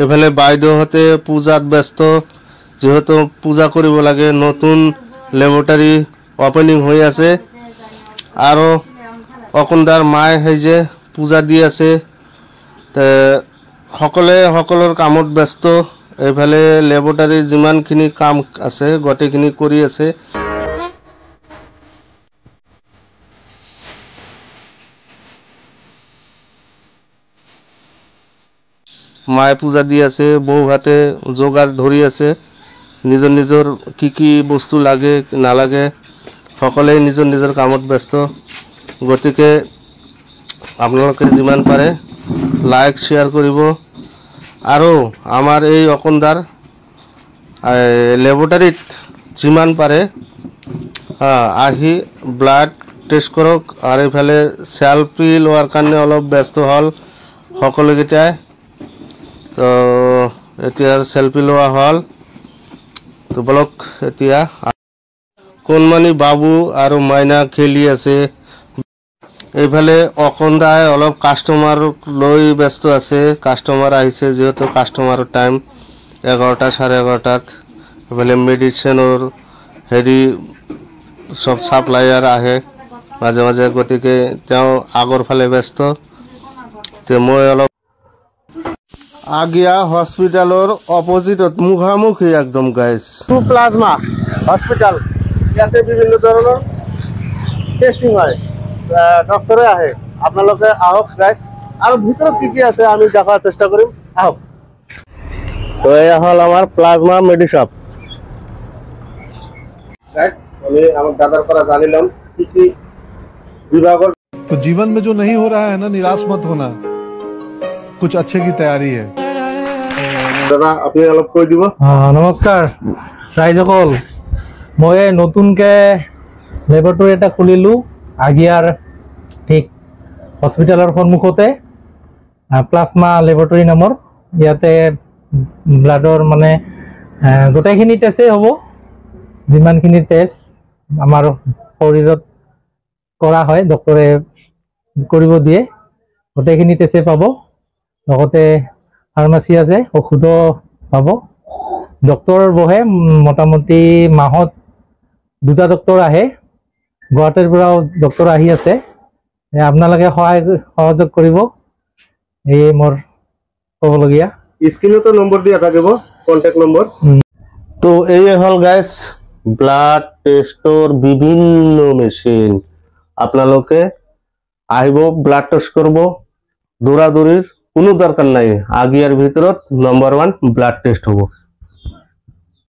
এফালে বাইদেউহঁতে পূজাত ব্যস্ত, যেহেতু পূজা কৰিব লাগে। নতুন লেবৰেটৰী ওপেনিং হৈ আছে আৰু অকণদাৰ মায়ে সেই যে পূজা দি আছে। সকলৰ কামত ব্যস্ত। এইফালে লেবৰেটৰীৰ যিমানখিনি কাম আছে গোটেইখিনি কৰি আছে। মায়ে পূজা দি আছে, বৌহাতে যোগাৰ ধৰি আছে। নিজৰ নিজৰ কি বস্তু লাগে নালাগে সকলোৱে নিজৰ নিজৰ কামত ব্যস্ত। গতিকে আপোনালোকে যিমান পাৰে লাইক শ্বেয়াৰ কৰিব আৰু আমাৰ এই অকণদাৰ লেবৰেটৰীত যিমান পাৰে আহি ব্লাড টেষ্ট কৰক। আৰু এইফালে চেল্ফি লোৱাৰ কাৰণে অলপ ব্যস্ত হ'ল সকলোকেইটাই। তো এতিয়া সেলফি লোৱা হ'ল। তো বলক এতিয়া কোনমানি বাবু আৰু মাইনা খেলি আছে। এইফালে অকণদাই অলপ কাষ্টমাৰ লৈ ব্যস্ত আছে। কাষ্টমাৰ আহিছে, যেহেতু কাষ্টমাৰৰ টাইম 11টা 11:30। এইফালে মেডিচিনৰ সব সাপ্লায়াৰ আহে মাজে মাজে, গতিকে তেওঁ আগৰ ফালে ব্যস্ত। তো মই অলপ আগিয়া হস্পিটালৰ অপজিটত মুখামুখি একদম গাইজ প্লাজমা হস্পিটাল। ইয়াতে বিভিন্ন ধৰণৰ টেষ্টিং হয়, ডক্টৰে আহে। আপোনালোকে আহক গাইজ, আৰু ভিতৰত কি আছে আমি দেখাৰ চেষ্টা কৰিম। আহক। তো এয়া হ'ল আমাৰ প্লাজমা মেডিশ্বপ। গাইজ আমি আমাৰ দাদাৰ পৰা জানি ল'ম কি বিভাগৰ। तो जीवन में जो नहीं हो रहा है ना, निराश मत होना, कुछ अच्छे की तैयारी है। দাদা আপনি অলপ কৈ দিব। নমস্কাৰ ৰাইজসকল, মই নতুনকৈ লেবৰেটৰী এটা খুলিলোঁ আগিয়াৰ ঠিক হস্পিটেলৰ সন্মুখতে, প্লাজমা লেবৰেটৰী নামৰ। ইয়াতে ব্লাডৰ মানে গোটেইখিনি টেষ্টেই হ'ব। যিমানখিনি টেষ্ট আমাৰ শৰীৰত কৰা হয় ডক্টৰে কৰিব দিয়ে, গোটেইখিনি টেষ্টেই পাব। লগতে ফাৰ্মাচী আছে, ঔষধো পাব। ডক্টৰ বহে, মোটামুটি মাহত 2টা ডক্টৰ আহে। গুৱাহাটীৰ পৰাও ডক্টৰ আহি আছে। আপোনালোকে সহযোগ কৰিব, এই মোৰ ক'বলগীয়া। স্ক্ৰীনতো নম্বৰ দিয়া থাকিব, কণ্টেক্ট নম্বৰ। তো এই হ'ল গাইজ ব্লাড টেষ্টৰ বিভিন্ন মেচিন। আপোনালোকে আহিব, ব্লাড টেষ্ট কৰিব। দৌৰা দৌৰিৰ কোনো দৰকাৰ নাই। আগিয়াৰ ভিতৰত নম্বৰ 1 ব্লাড টেষ্ট হ'ব।